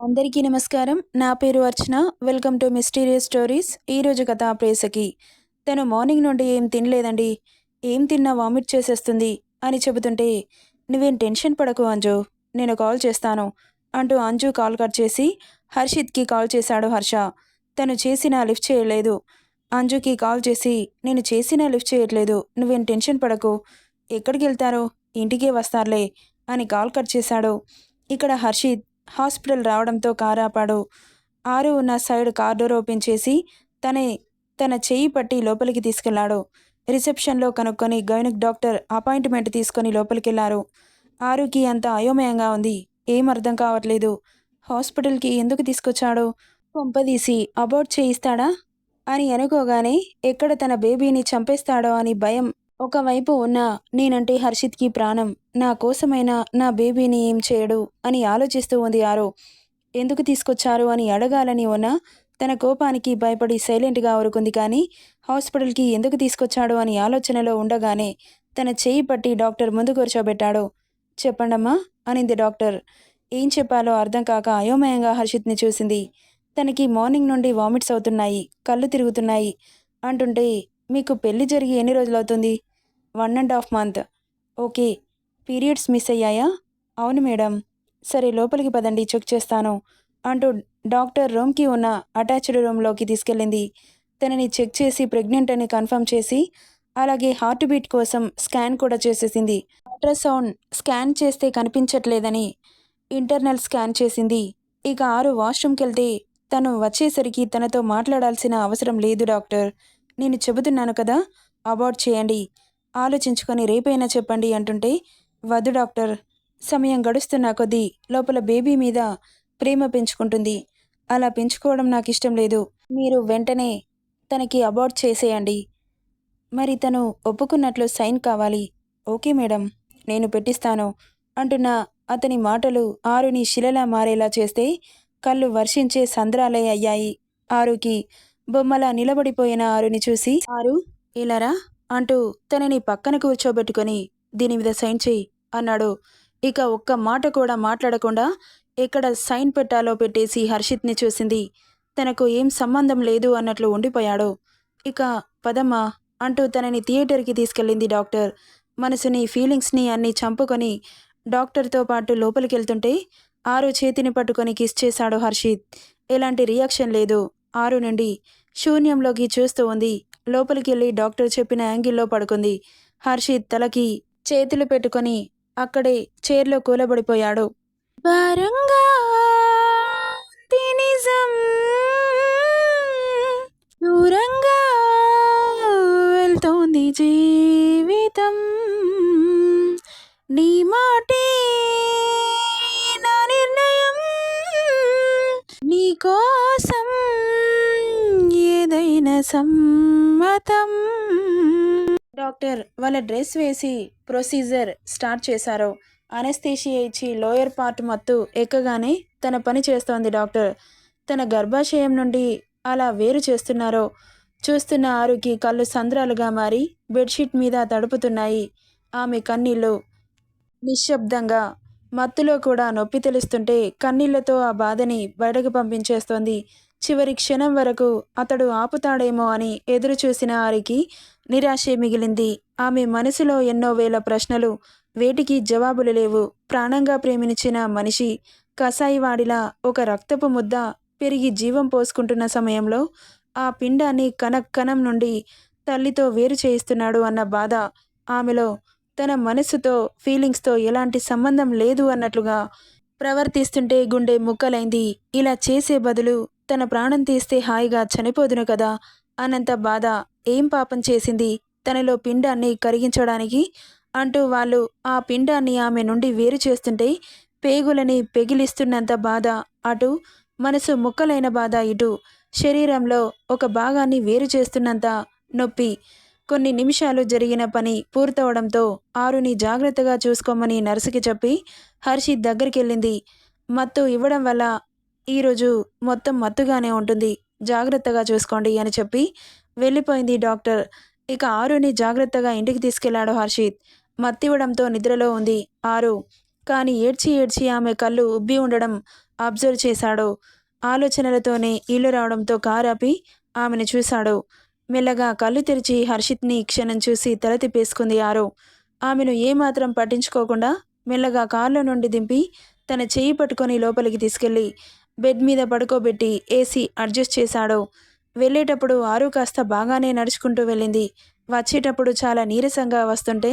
అందరికీ నమస్కారం. నా పేరు Archana. Welcome to mysterious stories. ఈరోజు కథ ప్రేయసకి. తను మార్నింగ్ నుండి ఏం తినలేదండి. ఏం తిన్నా వామిట్ చేసేస్తుంది అని చెబుతుంటే, నువ్వేం టెన్షన్ పడకు అంజు, నేను కాల్ చేస్తాను అంటూ అంజు కాల్ కట్ చేసి హర్షిత్కి కాల్ చేశాడు హర్ష. తను చేసినా లిఫ్ట్ చేయలేదు. అంజుకి కాల్ చేసి, నేను చేసినా లిఫ్ట్ చేయట్లేదు, నువ్వేం టెన్షన్ పడకు, ఎక్కడికి వెళ్తారో ఇంటికే వస్తారులే అని కాల్ కట్ చేశాడు. ఇక్కడ హర్షిత్ హాస్పిటల్ రావడంతో కారు ఆపాడు. ఆరు ఉన్న సైడ్ కార్ డోర్ ఓపెన్ చేసి తన చెయ్యి పట్టి లోపలికి తీసుకెళ్లాడు. రిసెప్షన్లో కనుక్కొని గైనక్ డాక్టర్ అపాయింట్మెంట్ తీసుకొని లోపలికెళ్లారు. ఆరుకి అంత అయోమయంగా ఉంది. ఏం అర్థం కావట్లేదు. హాస్పిటల్కి ఎందుకు తీసుకొచ్చాడు? కొంపదీసి అబార్ట్ చేయిస్తాడా అని అనుకోగానే ఎక్కడ తన బేబీని చంపేస్తాడో అని భయం ఒకవైపు ఉన్నా, నేనంటే హర్షిత్కి ప్రాణం, నా కోసమైనా నా బేబీని ఏం చేయడు అని ఆలోచిస్తూ ఉంది ఆరు. ఎందుకు తీసుకొచ్చారు అని అడగాలని ఉన్నా తన కోపానికి భయపడి సైలెంట్గా ఊరుకుంది. కానీ హాస్పిటల్కి ఎందుకు తీసుకొచ్చాడు అని ఆలోచనలో ఉండగానే తన చేయి పట్టి డాక్టర్ ముందు కూర్చోబెట్టాడు. చెప్పండమ్మా అనింది డాక్టర్. ఏం చెప్పాలో అర్థం కాక అయోమయంగా హర్షిత్ని చూసింది. తనకి మార్నింగ్ నుండి వామిట్స్ అవుతున్నాయి, కళ్ళు తిరుగుతున్నాయి అంటుంటే, మీకు పెళ్లి జరిగి ఎన్ని రోజులవుతుంది? 1.5 మంత్. ఓకే, పీరియడ్స్ మిస్ అయ్యాయా? అవును మేడం. సరే లోపలికి పదండి, చెక్ చేస్తాను అంటూ డాక్టర్ రూమ్కి ఉన్న అటాచ్డ్ రూమ్లోకి తీసుకెళ్ళింది. తనని చెక్ చేసి ప్రెగ్నెంట్ అని కన్ఫర్మ్ చేసి, అలాగే హార్ట్ బీట్ కోసం స్కాన్ కూడా చేసేసింది. అల్ట్రాసౌండ్ స్కాన్ చేస్తే కనిపించట్లేదని ఇంటర్నల్ స్కాన్ చేసింది. ఇక ఆరు వాష్రూమ్కి వెళ్తే తను వచ్చేసరికి తనతో మాట్లాడాల్సిన అవసరం లేదు డాక్టర్, నేను చెబుతున్నాను కదా, అబార్ట్ చేయండి, ఆలోచించుకొని రేపైనా చెప్పండి అంటుంటే, వద్దు డాక్టర్, సమయం గడుస్తున్న కొద్దీ లోపల బేబీ మీద ప్రేమ పెంచుకుంటుంది, అలా పెంచుకోవడం నాకు ఇష్టం లేదు, మీరు వెంటనే తనకి అబార్ట్ చేసేయండి. మరి తను ఒప్పుకున్నట్లు సైన్ కావాలి. ఓకే మేడం, నేను పెట్టిస్తాను అంటున్న అతని మాటలు ఆరుని శిలలా మారేలా చేస్తే కళ్ళు వర్షించే సంద్రాలే అయ్యాయి. ఆరుకి బొమ్మలా నిలబడిపోయిన ఆరుని చూసి, ఆరు ఇలారా అంటూ తనని పక్కన కూర్చోబెట్టుకొని, దీని మీద సైన్ చెయ్యి అన్నాడు. ఇక ఒక్క మాట కూడా మాట్లాడకుండా ఎక్కడ సైన్ పెట్టాలో పెట్టేసి హర్షిత్ని చూసింది. తనకు ఏం సంబంధం లేదు అన్నట్లు ఉండిపోయాడు. ఇక పదమ్మా అంటూ తనని థియేటర్కి తీసుకెళ్ళింది డాక్టర్. మనసుని ఫీలింగ్స్ని అన్నీ చంపుకొని డాక్టర్తో పాటు లోపలికెళ్తుంటే ఆరు చేతిని పట్టుకొని కిస్ చేశాడు హర్షిత్. ఎలాంటి రియాక్షన్ లేదు. ఆరు నుండి శూన్యంలోకి చూస్తూ ఉంది. లోపలికెళ్ళి డాక్టర్ చెప్పిన యాంగిల్లో పడుకుంది. హర్షిత్ తలకి చేతులు పెట్టుకొని అక్కడే చైర్లో కూలబడిపోయాడు. భారంగా ఉంది నిజం, దూరంగా వెళ్తోంది జీవితం, నీ మాటే నా నిర్ణయం, నీ కోసం ఏదైనా సమ్మతం. డాక్టర్ వాళ్ళ డ్రెస్ వేసి ప్రొసీజర్ స్టార్ట్ చేశారు. అనస్థేషియా ఇచ్చి లోయర్ పార్ట్ మత్తు ఎక్కగానే తన పని చేస్తోంది డాక్టర్. తన గర్భాశయం నుండి అలా వేరు చేస్తున్నారో చూస్తున్న ఆరుకి కళ్ళు సంద్రాలుగా మారి బెడ్షీట్ మీద తడుపుతున్నాయి. ఆమె కన్నీళ్ళు నిశ్శబ్దంగా. మత్తులో కూడా నొప్పి తెలుస్తుంటే కన్నీళ్లతో ఆ బాధని బయటకు పంపించేస్తోంది. చివరి క్షణం వరకు అతడు ఆపుతాడేమో అని ఎదురు చూసిన ఆరికి నిరాశే మిగిలింది. ఆమె మనసులో ఎన్నో వేల ప్రశ్నలు, వేటికి జవాబులు లేవు. ప్రాణంగా ప్రేమించిన మనిషి కసాయివాడిలా ఒక రక్తపు ముద్ద పెరిగి జీవం పోసుకుంటున్న సమయంలో ఆ పిండాన్ని కణం నుండి తల్లితో వేరు చేయిస్తున్నాడు అన్న బాధ ఆమెలో. తన మనసుతో ఫీలింగ్స్తో ఎలాంటి సంబంధం లేదు అన్నట్లుగా ప్రవర్తిస్తుంటే గుండె ముక్కలైంది. ఇలా చేసే బదులు తన ప్రాణం తీస్తే హాయిగా చనిపోదును కదా అన్నంత బాధ. ఏం పాపం చేసింది తనలో పిండాన్ని కరిగించడానికి అంటూ వాళ్ళు ఆ పిండాన్ని ఆమె నుండి వేరు చేస్తుంటే పేగులని పెగిలిస్తున్నంత బాధ. అటు మనసు ముక్కలైన బాధ, ఇటు శరీరంలో ఒక భాగాన్ని వేరు చేస్తున్నంత నొప్పి. కొన్ని నిమిషాలు జరిగిన పని పూర్తవడంతో ఆరుని జాగ్రత్తగా చూసుకోమని నర్సుకి చెప్పి హర్షిత్ దగ్గరికెళ్ళింది. మత్తు ఇవ్వడం వల్ల ఈరోజు మొత్తం మత్తుగానే ఉంటుంది, జాగ్రత్తగా చూసుకోండి అని చెప్పి వెళ్ళిపోయింది డాక్టర్. ఇక ఆరుని జాగ్రత్తగా ఇంటికి తీసుకెళ్లాడు హర్షిత్. మత్తివ్వడంతో నిద్రలో ఉంది ఆరు. కానీ ఏడ్చి ఏడ్చి ఆమె కళ్ళు ఉబ్బి ఉండడం అబ్జర్వ్ చేశాడు. ఆలోచనలతోనే ఇల్లు రావడంతో కారు ఆపి ఆమెను చూశాడు. మెల్లగా కళ్ళు తెరిచి హర్షిత్ని క్షణం చూసి తల తిప్పేసుకుంది ఆరు. ఆమెను ఏమాత్రం పట్టించుకోకుండా మెల్లగా కారులో నుండి దింపి తన చెయ్యి పట్టుకొని లోపలికి తీసుకెళ్లి బెడ్ మీద పడుకోబెట్టి ఏసీ అడ్జస్ట్ చేశాడు. వెళ్ళేటప్పుడు ఆరు కాస్త బాగానే నడుచుకుంటూ వెళ్ళింది. వచ్చేటప్పుడు చాలా నీరసంగా వస్తుంటే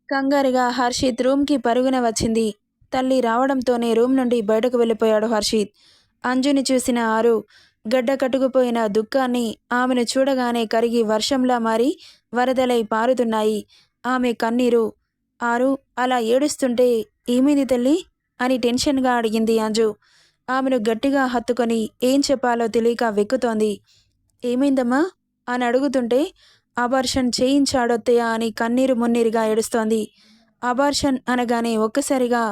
కంగారుగా హర్షిత్ రూమ్కి పరుగున వచ్చింది. తల్లి రావడంతోనే రూమ్ నుండి బయటకు వెళ్ళిపోయాడు హర్షిత్. అంజుని చూసిన ఆరు గడ్డ కట్టుకుపోయిన దుఃఖాన్ని ఆమెను చూడగానే కరిగి వర్షంలా మారి వరదలై పారుతున్నాయి ఆమె కన్నీరు. ఆరు అలా ఏడుస్తుంటే ఏమైంది తల్లి అని టెన్షన్గా అడిగింది అంజు. ఆమెను గట్టిగా హత్తుకొని ఏం చెప్పాలో తెలియక వెక్కుతోంది. ఏమైందమ్మా అని అడుగుతుంటే అబార్షన్ చేయించాడొత్తయ్య అని కన్నీరు మున్నీరుగా ఏడుస్తోంది. అబార్షన్ అనగానే ఒక్కసారిగా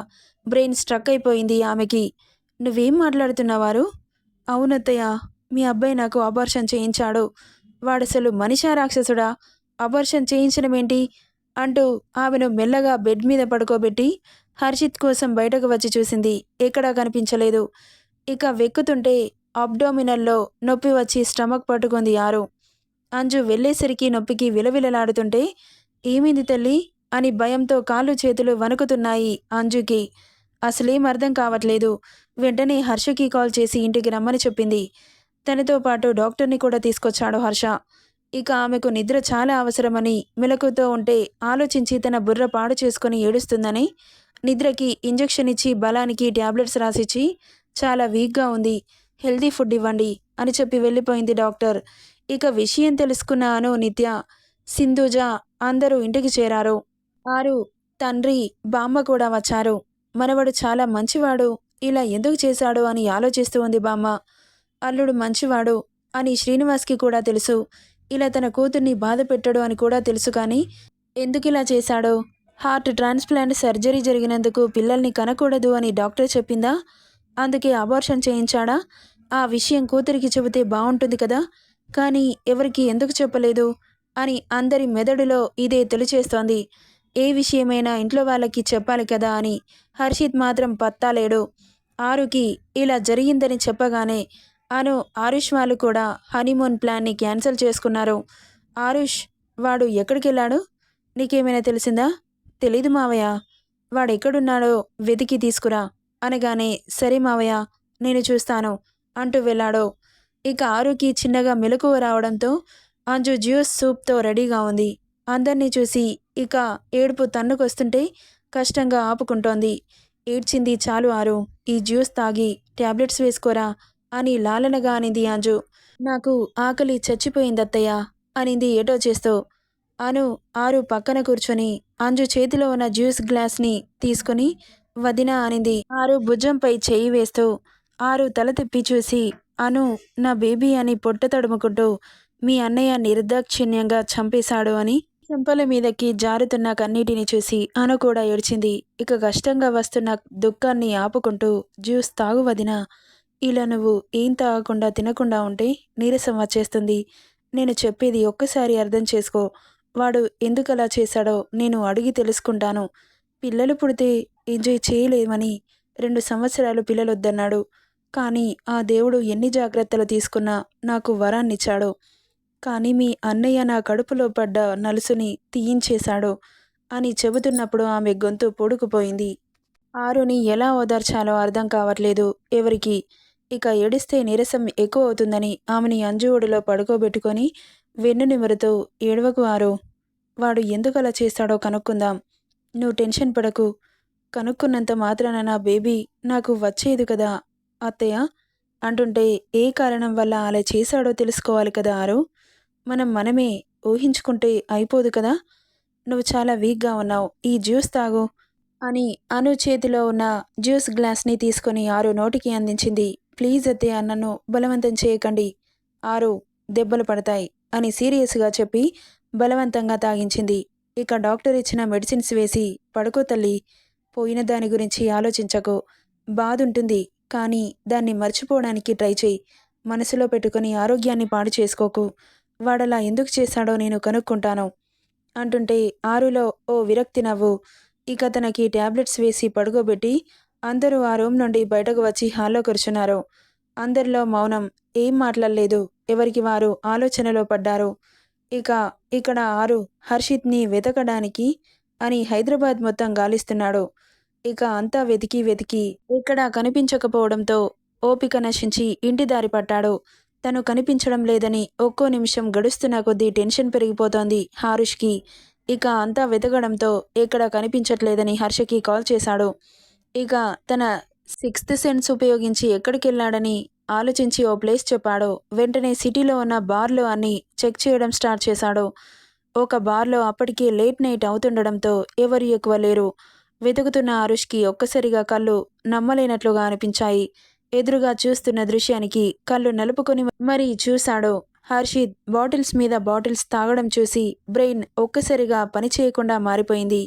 బ్రెయిన్ స్ట్రక్ అయిపోయింది ఆమెకి. నువ్వేం మాట్లాడుతున్నావారు? అవునత్తయ్య, మీ అబ్బాయి నాకు అబార్షన్ చేయించాడు. వాడసలు మనిషా రాక్షసుడా? అబార్షన్ చేయించడమేంటి అంటూ ఆమెను మెల్లగా బెడ్ మీద పడుకోబెట్టి హర్షిత్ కోసం బయటకు వచ్చి చూసింది. ఎక్కడా కనిపించలేదు. ఇక వెక్కుతుంటే అబ్డోమినల్లో నొప్పి వచ్చి స్టమక్ పట్టుకుంది ఆరు. అంజు వెళ్ళేసరికి నొప్పికి విలవిలలాడుతుంటే ఏమైంది తల్లి అని భయంతో కాళ్ళు చేతులు వణుకుతున్నాయి అంజుకి. అసలేం అర్థం కావట్లేదు. వెంటనే హర్షకి కాల్ చేసి ఇంటికి రమ్మని చెప్పింది. తనతో పాటు డాక్టర్ని కూడా తీసుకొచ్చాడు హర్ష. ఇక ఆమెకు నిద్ర చాలా అవసరమని మెలకుతో ఉంటే ఆలోచించి తన బుర్ర పాడు చేసుకుని ఏడుస్తుందని నిద్రకి ఇంజెక్షన్ ఇచ్చి బలానికి ట్యాబ్లెట్స్ రాసిచ్చి చాలా వీక్గా ఉంది, హెల్దీ ఫుడ్ ఇవ్వండి అని చెప్పి వెళ్ళిపోయింది డాక్టర్. ఇక విషయం తెలుసుకున్న అను, నిత్య, సింధుజ అందరూ ఇంటికి చేరారు. ఆరు తండ్రి బామ్మ కూడా వచ్చారు. మనవడు చాలా మంచివాడు, ఇలా ఎందుకు చేశాడు అని ఆలోచిస్తూ ఉంది బామ్మ. అల్లుడు మంచివాడు అని శ్రీనివాస్కి కూడా తెలుసు. ఇలా తన కూతుర్ని బాధ పెట్టడు అని కూడా తెలుసు. కానీ ఎందుకు ఇలా చేశాడో? హార్ట్ ట్రాన్స్ప్లాంట్ సర్జరీ జరిగినందుకు పిల్లల్ని కనకూడదు అని డాక్టర్ చెప్పిందా? అందుకే అబార్షన్ చేయించాడా? ఆ విషయం కూతురికి చెబితే బాగుంటుంది కదా, కానీ ఎవరికి ఎందుకు చెప్పలేదు అని అందరి మెదడులో ఇదే తెలిచేస్తోంది. ఏ విషయమైనా ఇంట్లో వాళ్ళకి చెప్పాలి కదా అని హర్షిత్ మాత్రం పత్తాలేడు. ఆరుకి ఇలా జరిగిందని చెప్పగానే అను, ఆరుష్ వాళ్ళు కూడా హనీమూన్ ప్లాన్ని క్యాన్సిల్ చేసుకున్నారు. ఆరుష్, వాడు ఎక్కడికి వెళ్ళాడు? నీకేమైనా తెలిసిందా? తెలీదు మావయ్య. వాడెక్కడున్నాడో వెతికి తీసుకురా అనగానే సరే మావయ్య, నేను చూస్తాను అంటూ వెళ్ళాడు. ఇక ఆరుకి చిన్నగా మెలకువ రావడంతో అంజు జ్యూస్ సూప్తో రెడీగా ఉంది. అందర్నీ చూసి ఇక ఏడుపు తన్నుకొస్తుంటే కష్టంగా ఆపుకుంటోంది. ఏడ్చింది చాలు ఆరు, ఈ జ్యూస్ తాగి ట్యాబ్లెట్స్ వేసుకోరా అని లాలనగా అనింది అంజు. నాకు ఆకలి చచ్చిపోయిందత్తయ్య అనింది ఏటో చేస్తూ. అను ఆరు పక్కన కూర్చొని అంజు చేతిలో ఉన్న జ్యూస్ గ్లాస్ని తీసుకుని వదినా అనింది. ఆరు భుజంపై చేయి వేస్తూ. ఆరు తల తిప్పి చూసి అను నా బేబీ అని పొట్ట తడుముకుంటూ మీ అన్నయ్య నిర్దాక్షిణ్యంగా చంపేశాడు అని చెంపల మీదకి జారుతున్న కన్నీటిని చూసి అను కూడా ఏడ్చింది. ఇక కష్టంగా వస్తున్న దుఃఖాన్ని ఆపుకుంటూ జ్యూస్ తాగు వదినా, ఇలా నువ్వు ఏం తాగకుండా తినకుండా ఉంటే నీరసం వచ్చేస్తుంది. నేను చెప్పేది ఒక్కసారి అర్థం చేసుకో. వాడు ఎందుకలా చేశాడో నేను అడిగి తెలుసుకుంటాను. పిల్లలు పుడితే ఎంజాయ్ చేయలేమని 2 సంవత్సరాలు పిల్లలొద్దన్నాడు. కానీ ఆ దేవుడు ఎన్ని జాగ్రత్తలు తీసుకున్నా నాకు వరాన్నిచ్చాడు. కానీ మీ అన్నయ్య నా కడుపులో పడ్డ నలుసుని తీయించేశాడు అని చెబుతున్నప్పుడు ఆమె గొంతు పొడుకుపోయింది. ఆరుని ఎలా ఓదార్చాలో అర్థం కావట్లేదు ఎవరికి. ఇక ఏడిస్తే నీరసం ఎక్కువ అవుతుందని ఆమెని అంజు ఒడిలో పడుకోబెట్టుకొని వెన్ను నిమురుతూ ఏడవకు ఆరు, వాడు ఎందుకలా చేస్తాడో కనుక్కుందాం. నువ్వు టెన్షన్ పడకు. కనుక్కున్నంత మాత్రాన నా బేబీ నాకు వచ్చేది కదా అత్తయ్య అంటుంటే ఏ కారణం వల్ల అలా చేశాడో తెలుసుకోవాలి కదా ఆరు. మనమే ఊహించుకుంటే అయిపోదు కదా. నువ్వు చాలా వీక్గా ఉన్నావు, ఈ జ్యూస్ తాగు అని అను చేతిలో ఉన్న జ్యూస్ గ్లాస్ని తీసుకొని ఆరు నోటికి అందించింది. ప్లీజ్ అత్తయ్య, నన్ను బలవంతం చేయకండి, ఆరు దెబ్బలు పడతాయి అని సీరియస్గా చెప్పి బలవంతంగా తాగించింది. ఇక డాక్టర్ ఇచ్చిన మెడిసిన్స్ వేసి పడుకో తల్లి, పోయిన దాని గురించి ఆలోచించకు. బాధుంటుంది కానీ దాన్ని మర్చిపోవడానికి ట్రై చేయి. మనసులో పెట్టుకుని ఆరోగ్యాన్ని పాడు చేసుకోకు. వాడలా ఎందుకు చేశాడో నేను కనుక్కుంటాను అంటుంటే ఆరులో ఓ విరక్తి నవ్వు. ఇక తనకి ట్యాబ్లెట్స్ వేసి పడుకోబెట్టి అందరూ ఆ రూమ్ నుండి బయటకు వచ్చి హాల్లో కూర్చున్నారు. అందరిలో మౌనం. ఏం మాట్లాడలేదు. ఎవరికి వారు ఆలోచనలో పడ్డారు. ఇక ఇక్కడ ఆరు హర్షిత్ని వెతకడానికి అని హైదరాబాద్ మొత్తం గాలిస్తున్నాడు. ఇక అంతా వెతికి వెతికి ఎక్కడా కనిపించకపోవడంతో ఓపిక నశించి ఇంటి దారి పట్టాడు. తను కనిపించడం లేదని ఒక్కో నిమిషం గడుస్తున్న కొద్దీ టెన్షన్ పెరిగిపోతోంది హారుష్కి. ఇక అంతా వెతకడంతో ఎక్కడా కనిపించట్లేదని హర్షకి కాల్ చేశాడు. ఇక తన సిక్స్త్ సెన్స్ ఉపయోగించి ఎక్కడికెళ్ళాడని ఆలోచించి ఓ ప్లేస్ చెప్పాడు. వెంటనే సిటీలో ఉన్న బార్లు అన్నీ చెక్ చేయడం స్టార్ట్ చేశాడు. ఒక బార్లో అప్పటికే లేట్ నైట్ అవుతుండడంతో ఎవరు ఎక్కువ లేరు. వెతుకుతున్న ఆరుష్కి ఒక్కసారిగా కళ్ళు నమ్మలేనట్లుగా అనిపించాయి. ఎదురుగా చూస్తున్న దృశ్యానికి కళ్ళు నలుపుకొని మరీ చూశాడు. హర్షిత్ బాటిల్స్ మీద బాటిల్స్ తాగడం చూసి బ్రెయిన్ ఒక్కసారిగా పనిచేయకుండా మారిపోయింది.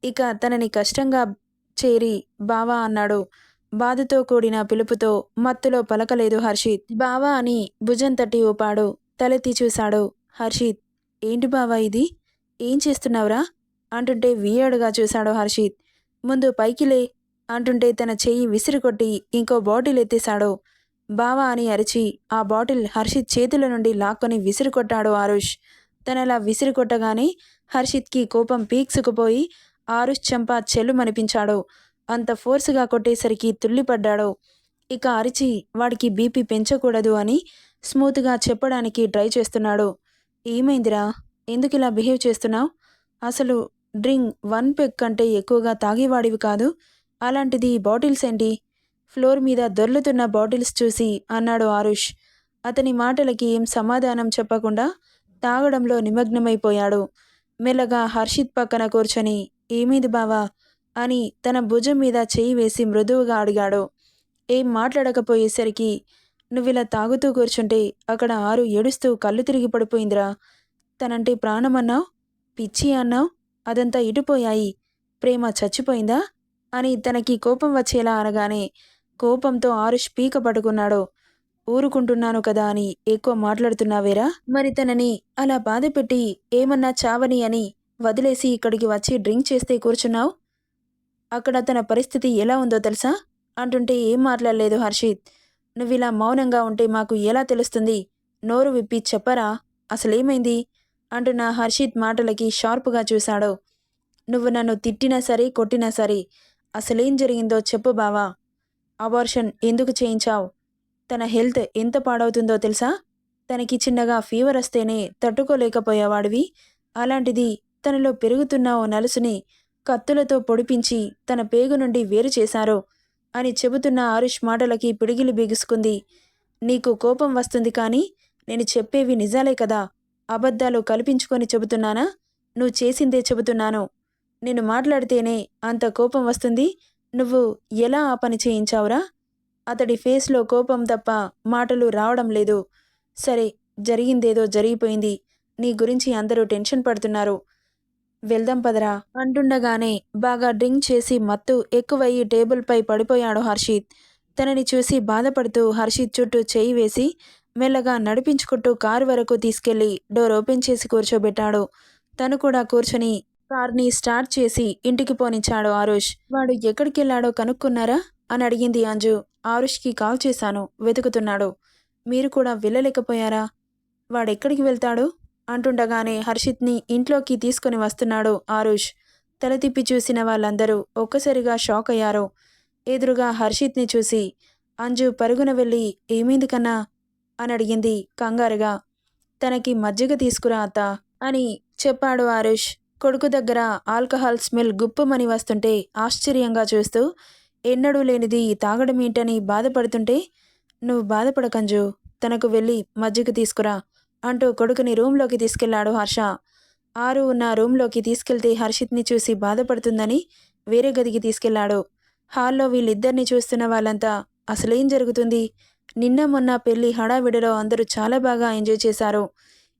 ఇక తనని కష్టంగా చేరి బావా అన్నాడు. బాధతో కూడిన పిలుపుతో మత్తులో పలకలేదు హర్షిత్. బావా అని భుజం తట్టి ఊపాడు. తలెత్తి చూశాడు. హర్షిత్, ఏంటి బావా ఇది? ఏం చేస్తున్నావురా అంటుంటే వియర్డ్‌గా చూశాడు హర్షిత్. ముందు పైకి లే అంటుంటే తన చెయ్యి విసిరికొట్టి ఇంకో బాటిల్ ఎత్తేశాడు. బావా అని అరిచి ఆ బాటిల్ హర్షిత్ చేతుల నుండి లాక్కొని విసిరికొట్టాడు ఆరుష్. తనలా విసిరికొట్టగానే హర్షిత్కి కోపం పీక్సుకుపోయి ఆరుష్ చెంప చెల్లుమనిపించాడు. అంత ఫోర్సుగా కొట్టేసరికి తుల్లిపడ్డాడు. ఇక అరిచి వాడికి బీపీ పెంచకూడదు అని స్మూత్‌గా చెప్పడానికి ట్రై చేస్తున్నాడు. ఏమైందిరా? ఎందుకిలా బిహేవ్ చేస్తున్నావు? అసలు డ్రింక్ 1 పెగ్ కంటే ఎక్కువగా తాగేవాడివి కాదు. అలాంటిది బాటిల్స్ ఏంటి? ఫ్లోర్ మీద దొర్లుతున్న బాటిల్స్ చూసి అన్నాడు ఆరుష్. అతని మాటలకి ఏం సమాధానం చెప్పకుండా తాగడంలో నిమగ్నమైపోయాడు. మెల్లగా హర్షిత్ పక్కన కూర్చొని ఏమైంది బావా అని తన భుజం మీద చెయ్యి వేసి మృదువుగా అడిగాడు. ఏం మాట్లాడకపోయేసరికి నువ్విలా తాగుతూ కూర్చుంటే అక్కడ ఆరు ఏడుస్తూ కళ్ళు తిరిగి పడిపోయిందిరా. తనంటే ప్రాణమన్నావు, పిచ్చి అన్నావు, అదంతా ఇటుపోయాయి. ప్రేమ చచ్చిపోయిందా అని తనకి కోపం వచ్చేలా అనగానే కోపంతో ఆరుష్ పీక పట్టుకున్నాడు. ఊరుకుంటున్నాను కదా అని ఎక్కువ మాట్లాడుతున్నావేరా? మరి తనని అలా బాధపెట్టి ఏమన్నా చావని అని వదిలేసి ఇక్కడికి వచ్చి డ్రింక్ చేస్తే కూర్చున్నావు. అక్కడ తన పరిస్థితి ఎలా ఉందో తెలుసా అంటుంటే ఏం మాట్లాడలేదు హర్షిత్. నువ్విలా మౌనంగా ఉంటే మాకు ఎలా తెలుస్తుంది? నోరు విప్పి చెప్పరా అసలేమైంది అంటున్న హర్షిత్ మాటలకి షార్పుగా చూశాడు. నువ్వు నన్ను తిట్టినా సరే కొట్టినా సరే అసలేం జరిగిందో చెప్పు బావా. అబార్షన్ ఎందుకు చేయించావు? తన హెల్త్ ఎంత పాడవుతుందో తెలుసా? తనకి చిన్నగా ఫీవర్ వస్తేనే తట్టుకోలేకపోయేవాడివి. అలాంటిది తనలో పెరుగుతున్న ఓ నలుసుని కత్తులతో పొడిపించి తన పేగు నుండి వేరు చేశారు అని చెబుతున్న ఆరుష్ మాటలకి పిడిగిలి బిగుసుకుంది. నీకు కోపం వస్తుంది కానీ నేను చెప్పేవి నిజాలే కదా. అబద్ధాలు కల్పించుకొని చెబుతున్నానా? నువ్వు చేసిందే చెబుతున్నాను. నేను మాట్లాడితేనే అంత కోపం వస్తుంది. నువ్వు ఎలా ఆ పని చేయించావురా? అతడి ఫేస్లో కోపం తప్ప మాటలు రావడం లేదు. సరే, జరిగిందేదో జరిగిపోయింది. నీ గురించి అందరూ టెన్షన్ పడుతున్నారు. వెళ్దాం పదరా అంటుండగానే బాగా డ్రింక్ చేసి మత్తు ఎక్కువయ్యి టేబుల్పై పడిపోయాడు హర్షిత్. తనని చూసి బాధపడుతూ హర్షిత్ చుట్టూ చేయి వేసి మెల్లగా నడిపించుకుంటూ కారు వరకు తీసుకెళ్లి డోర్ ఓపెన్ చేసి కూర్చోబెట్టాడు. తను కూడా కూర్చొని కార్ని స్టార్ట్ చేసి ఇంటికి పోనిచ్చాడు ఆరుష్. వాడు ఎక్కడికెళ్లాడో కనుక్కున్నారా అని అడిగింది అంజు. ఆరుష్కి కాల్ చేశాను, వెతుకుతున్నాడు. మీరు కూడా వెళ్ళలేకపోయారా? వాడెక్కడికి వెళ్తాడు అంటుండగానే హర్షిత్ని ఇంట్లోకి తీసుకుని వస్తున్నాడు ఆరుష్. తల తిప్పి చూసిన వాళ్ళందరూ ఒక్కసారిగా షాక్ అయ్యారు. ఎదురుగా హర్షిత్ని చూసి అంజు పరుగున వెళ్ళి ఏమైంది కన్నా అని అడిగింది కంగారుగా. తనకి మజ్జిగ తీసుకురా అత్త అని చెప్పాడు ఆరుష్. కొడుకు దగ్గర ఆల్కహాల్ స్మెల్ గుప్పుమని వస్తుంటే ఆశ్చర్యంగా చూస్తూ ఎన్నడూ లేనిది తాగడమేంటని బాధపడుతుంటే నువ్వు బాధపడకంజు, తనకు వెళ్ళి మజ్జిగ తీసుకురా అంటూ కొడుకుని రూంలోకి తీసుకెళ్లాడు హర్ష. ఆరు ఉన్న రూంలోకి తీసుకెళ్తే హర్షిత్ని చూసి బాధపడుతుందని వేరే గదికి తీసుకెళ్లాడు. హాల్లో వీళ్ళిద్దరిని చూస్తున్న వాళ్ళంతా అసలేం జరుగుతుంది? నిన్న మొన్న పెళ్లి హడావిడిలో అందరూ చాలా బాగా ఎంజాయ్ చేశారు.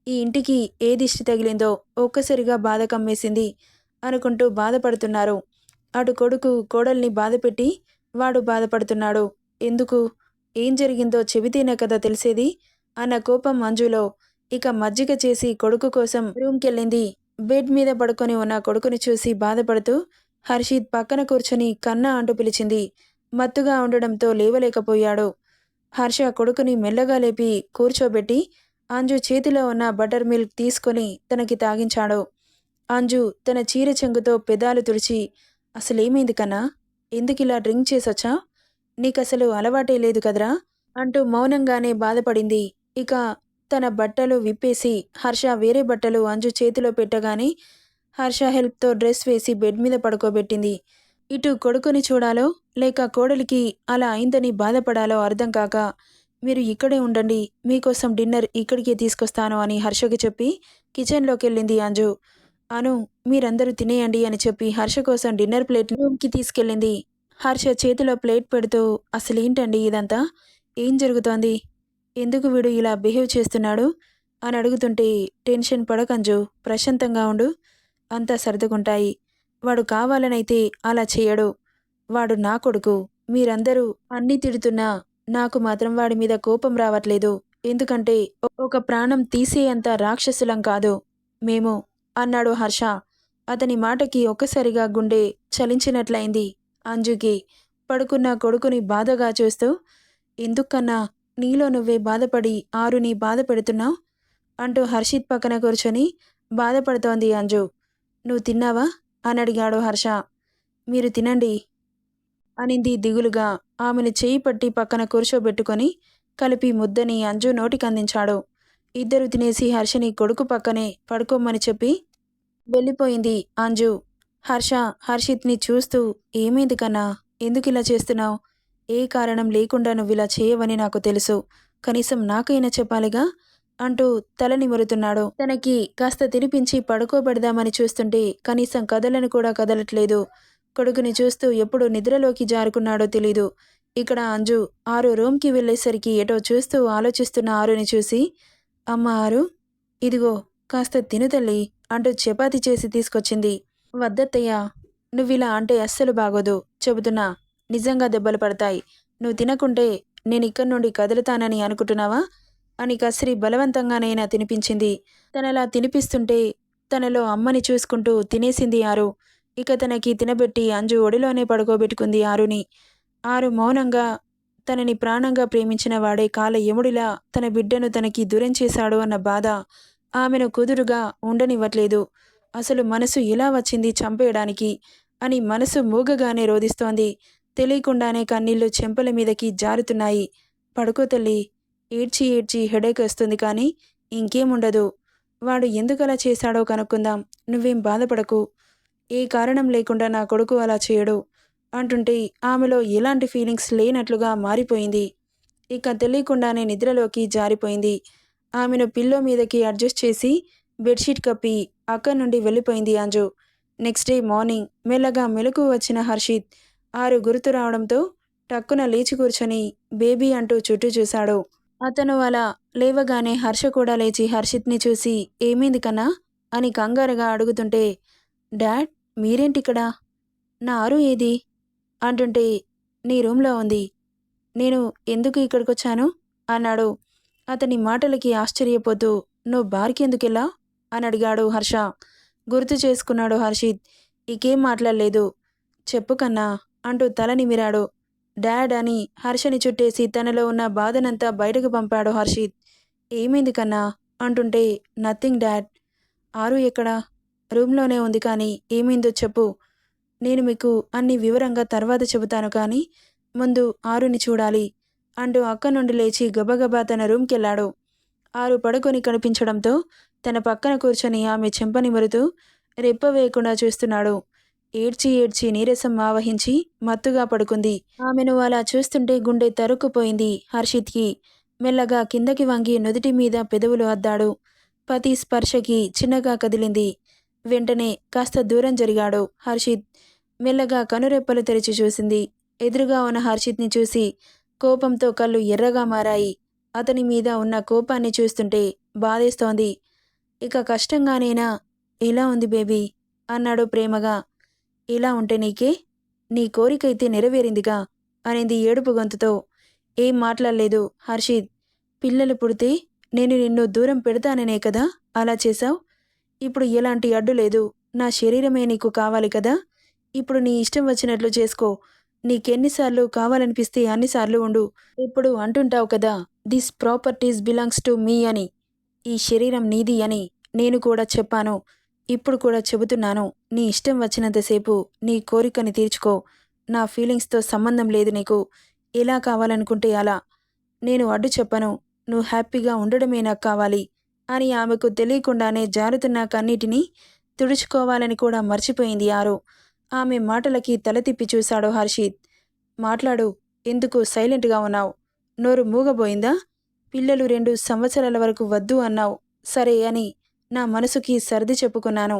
ఈ ఇంటికి ఏ దిష్టి తగిలిందో ఒక్కసారిగా బాధ కమ్మేసింది అనుకుంటూ బాధపడుతున్నారు. అటు కొడుకు కోడల్ని బాధపెట్టి వాడు బాధపడుతున్నాడు. ఎందుకు? ఏం జరిగిందో చెబితేనే కదా తెలిసేది అన్న కోపం మంజులో. ఇక మజ్జిగ చేసి కొడుకు కోసం రూమ్కెళ్ళింది. బెడ్ మీద పడుకొని ఉన్న కొడుకుని చూసి బాధపడుతూ హర్షిత్ పక్కన కూర్చొని కన్నా అంటూ పిలిచింది. మత్తుగా ఉండడంతో లేవలేకపోయాడు. హర్ష కొడుకుని మెల్లగా లేపి కూర్చోబెట్టి అంజు చేతిలో ఉన్న బటర్ మిల్క్ తీసుకొని తనకి తాగించాడు. అంజు తన చీర చెంగుతో పెదాలు తుడిచి, అసలేమైంది కన్నా? ఎందుకిలా డ్రింక్ చేసొచ్చా? నీకసలు అలవాటే లేదు కదరా అంటూ మౌనంగానే బాధపడింది. ఇక తన బట్టలు విప్పేసి హర్ష వేరే బట్టలు అంజు చేతిలో పెట్టగానే హర్ష హెల్ప్తో డ్రెస్ వేసి బెడ్ మీద పడుకోబెట్టింది. ఇటు కొడుకుని చూడాలో లేక కోడలికి అలా అయిందని బాధపడాలో అర్థం కాక, మీరు ఇక్కడే ఉండండి, మీకోసం డిన్నర్ ఇక్కడికే తీసుకొస్తాను అని హర్షకి చెప్పి కిచెన్లోకెళ్ళింది అంజు. అను, మీరందరూ తినేయండి అని చెప్పి హర్ష కోసం డిన్నర్ ప్లేట్ రూమ్కి తీసుకెళ్ళింది. హర్ష చేతిలో ప్లేట్ పెడుతూ, అసలేంటండి ఇదంతా? ఏం జరుగుతోంది? ఎందుకు వీడు ఇలా బిహేవ్ చేస్తున్నాడు అని అడుగుతుంటే, టెన్షన్ పడకంజు, ప్రశాంతంగా ఉండు, అంతా సర్దుకుంటాయి. వాడు కావాలనైతే అలా చేయడు. వాడు నా కొడుకు. మీరందరూ అన్నీ తిడుతున్నా నాకు మాత్రం వాడి మీద కోపం రావట్లేదు. ఎందుకంటే ఒక ప్రాణం తీసేయంత రాక్షసులం కాదు మేము అన్నాడు హర్ష. అతని మాటకి ఒక్కసారిగా గుండె చలించినట్లయింది అంజుకి. పడుకున్న కొడుకుని బాధగా చూస్తూ, ఎందుకన్నా నీలో నువ్వే బాధపడి ఆరుని బాధ పెడుతున్నావు అంటూ హర్షిత్ పక్కన కూర్చొని బాధపడుతోంది అంజు. నువ్వు తిన్నావా అని అడిగాడు హర్ష. మీరు తినండి అనింది దిగులుగా. ఆమెను చేయి పట్టి పక్కన కూర్చోబెట్టుకొని కలిపి ముద్దని అంజు నోటికందించాడు. ఇద్దరు తినేసి హర్షని కొడుకు పక్కనే పడుకోమని చెప్పి వెళ్ళిపోయింది అంజు. హర్ష హర్షిత్ని చూస్తూ, ఏమైంది కన్నా? ఎందుకిలా చేస్తున్నావు? ఏ కారణం లేకుండా నువ్విలా చేయవని నాకు తెలుసు. కనీసం నాకైనా చెప్పాలిగా అంటూ తల నిమురుతున్నాడు. తనకి కాస్త తినిపించి పడుకోబెడదామని చూస్తుంటే కనీసం కదలని కూడా కదలట్లేదు. కొడుకుని చూస్తూ ఎప్పుడు నిద్రలోకి జారుకున్నాడో తెలీదు. ఇక్కడ అంజు ఆరు రూమ్కి వెళ్ళేసరికి ఎటో చూస్తూ ఆలోచిస్తున్న ఆరుని చూసి, అమ్మ ఆరు, ఇదిగో కాస్త తిను తల్లి అంటూ చపాతి చేసి తీసుకొచ్చింది. వద్దత్తయ్యా, నువ్విలా అంటే అస్సలు బాగోదు, చెబుతున్నా, నిజంగా దెబ్బలు పడతాయి. నువ్వు తినకుంటే నేనిక్కడి నుండి కదులుతానని అనుకుంటున్నావా అని కసిరి బలవంతంగానైనా తినిపించింది. తనలా తినిపిస్తుంటే తనలో అమ్మని చూసుకుంటూ తినేసింది ఆరు. ఇక తనకి తినబెట్టి అంజు ఒడిలోనే పడుకోబెట్టుకుంది ఆరుని. ఆరు మౌనంగా తనని ప్రాణంగా ప్రేమించిన వాడే కాల యముడిలా తన బిడ్డను తనకి దూరం చేశాడు అన్న బాధ ఆమెను కుదురుగా ఉండనివ్వట్లేదు. అసలు మనసు ఎలా వచ్చింది చంపేయడానికి అని మనసు మూగగానే రోదిస్తోంది. తెలియకుండానే కన్నీళ్లు చెంపల మీదకి జారుతున్నాయి. పడుకో తల్లి, ఏడ్చి ఏడ్చి హెడేక్ వస్తుంది కానీ ఇంకేముండదు. వాడు ఎందుకలా చేశాడో కనుక్కుందాం, నువ్వేం బాధపడకు. ఏ కారణం లేకుండా నా కొడుకు అలా చేయడు అంటుంటే ఆమెలో ఎలాంటి ఫీలింగ్స్ లేనట్లుగా మారిపోయింది. ఇక తెలియకుండానే నిద్రలోకి జారిపోయింది. ఆమెను పిల్లో మీదకి అడ్జస్ట్ చేసి బెడ్షీట్ కప్పి అక్కడి నుండి వెళ్ళిపోయింది అంజు. నెక్స్ట్ డే మార్నింగ్ మెల్లగా మెలకు వచ్చిన హర్షిత్ ఆరు గుర్తు రావడంతో టక్కున లేచి కూర్చొని బేబీ అంటూ చుట్టూ చూశాడు. అతను అలా లేవగానే హర్ష కూడా లేచి హర్షిత్ని చూసి, ఏమైంది కన్నా అని కంగారుగా అడుగుతుంటే, డాడ్, మీరేంటిక్కడ? నా ఆరు ఏది అంటుంటే, నీ రూమ్లో ఉంది. నేను ఎందుకు ఇక్కడికొచ్చాను అన్నాడు. అతని మాటలకి ఆశ్చర్యపోతూ, నువ్వు బార్కి ఎందుకెళ్ళా అని అడిగాడు హర్ష. గుర్తు చేసుకున్నాడు హర్షిత్. ఇకేం మాట్లాడలేదు. చెప్పు కన్నా అంటూ తల నిమిరాడు. డాడ్ అని హర్షని చుట్టేసి తనలో ఉన్న బాధనంతా బయటకు పంపాడు హర్షిత్. ఏమైంది కన్నా అంటుంటే, నథింగ్ డాడ్. ఆరు ఎక్కడా? రూమ్లోనే ఉంది, కానీ ఏమైందో చెప్పు. నేను మీకు అన్ని వివరంగా తర్వాత చెబుతాను, కానీ ముందు ఆరుని చూడాలి అంటూ అక్కడి నుండి లేచి గబగబా తన రూమ్కెళ్ళాడు. ఆరు పడుకొని కనిపించడంతో తన పక్కన కూర్చొని ఆమె చెంప నిమురుతూ రెప్ప వేయకుండా చూస్తున్నాడు. ఏడ్చి ఏడ్చి నీరసం ఆవహించి మత్తుగా పడుకుంది. ఆమెను అలా చూస్తుంటే గుండె తరుక్కుపోయింది హర్షిత్కి. మెల్లగా కిందకి వంగి నుదిటి మీద పెదవులు అద్దాడు. పతి స్పర్శకి చిన్నగా కదిలింది. వెంటనే కాస్త దూరం జరిగాడు హర్షిత్. మెల్లగా కనురెప్పలు తెరిచి చూసింది. ఎదురుగా ఉన్న హర్షిత్ని చూసి కోపంతో కళ్ళు ఎర్రగా మారాయి. అతని మీద ఉన్న కోపాన్ని చూస్తుంటే బాధేస్తోంది. ఇక కష్టంగానేనా? ఎలా ఉంది బేబీ అన్నాడు ప్రేమగా. ఇలా ఉంటే నీకే? నీ కోరికైతే నెరవేరిందిగా అనింది ఏడుపు గొంతుతో. ఏం మాట్లాడలేదు హర్షిత్. పిల్లలు పుడితే నేను నిన్ను దూరం పెడతాననే కదా అలా చేశావు? ఇప్పుడు ఎలాంటి అడ్డు లేదు. నా శరీరమే నీకు కావాలి కదా. ఇప్పుడు నీ ఇష్టం వచ్చినట్లు చేసుకో. నీకెన్నిసార్లు కావాలనిపిస్తే అన్నిసార్లు ఉండు. ఇప్పుడు అంటుంటావు కదా, this properties belongs to me అని. ఈ శరీరం నీది అని నేను కూడా చెప్పాను. ఇప్పుడు కూడా చెబుతున్నాను. నీ ఇష్టం వచ్చినంతసేపు నీ కోరికని తీర్చుకో. నా ఫీలింగ్స్తో సంబంధం లేదు నీకు. ఎలా కావాలనుకుంటే అలా. నేను అడ్డు చెప్పను. నువ్వు హ్యాపీగా ఉండడమే నాకు కావాలి అని ఆమెకు తెలియకుండానే జారుతున్న కన్నీటిని తుడుచుకోవాలని కూడా మర్చిపోయింది ఆరు. ఆమె మాటలకి తల తిప్పి చూశాడు హర్షిత్. మాట్లాడు. ఎందుకు సైలెంట్గా ఉన్నావు? నోరు మూగబోయిందా? పిల్లలు 2 సంవత్సరాల వరకు వద్దు అన్నావు. సరే అని నా మనసుకి సర్ది చెప్పుకున్నాను.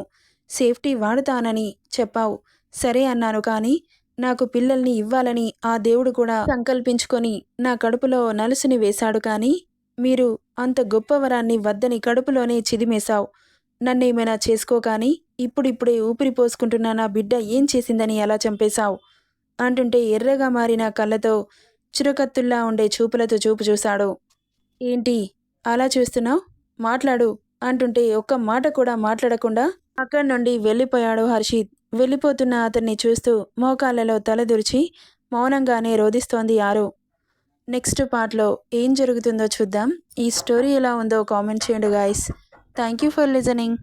సేఫ్టీ వాడుతానని చెప్పావు. సరే అన్నాను. కానీ నాకు పిల్లల్ని ఇవ్వాలని ఆ దేవుడు కూడా సంకల్పించుకొని నా కడుపులో నలుసుని వేశాడు. కానీ మీరు అంత గొప్ప వరాన్ని వద్దని కడుపులోనే చిదిమేశావు. నన్నేమైనా చేసుకో, కానీ ఇప్పుడిప్పుడే ఊపిరి పోసుకుంటున్న నా బిడ్డ ఏం చేసిందని ఎలా చంపేశావు అంటుంటే ఎర్రగా మారిన కళ్ళతో చురకత్తుల్లా ఉండే చూపులతో చూపు చూశాడు. ఏంటి అలా చూస్తున్నావు? మాట్లాడు అంటుంటే ఒక్క మాట కూడా మాట్లాడకుండా అక్కడి నుండి వెళ్ళిపోయాడు హర్షిత్. వెళ్ళిపోతున్న అతన్ని చూస్తూ మోకాళ్ళలో తలదుర్చి మౌనంగానే రోదిస్తోంది ఆరు. నెక్స్ట్ పార్ట్లో ఏం జరుగుతుందో చూద్దాం. ఈ స్టోరీ ఎలా ఉందో కామెంట్ చేయండి guys. Thank you for listening.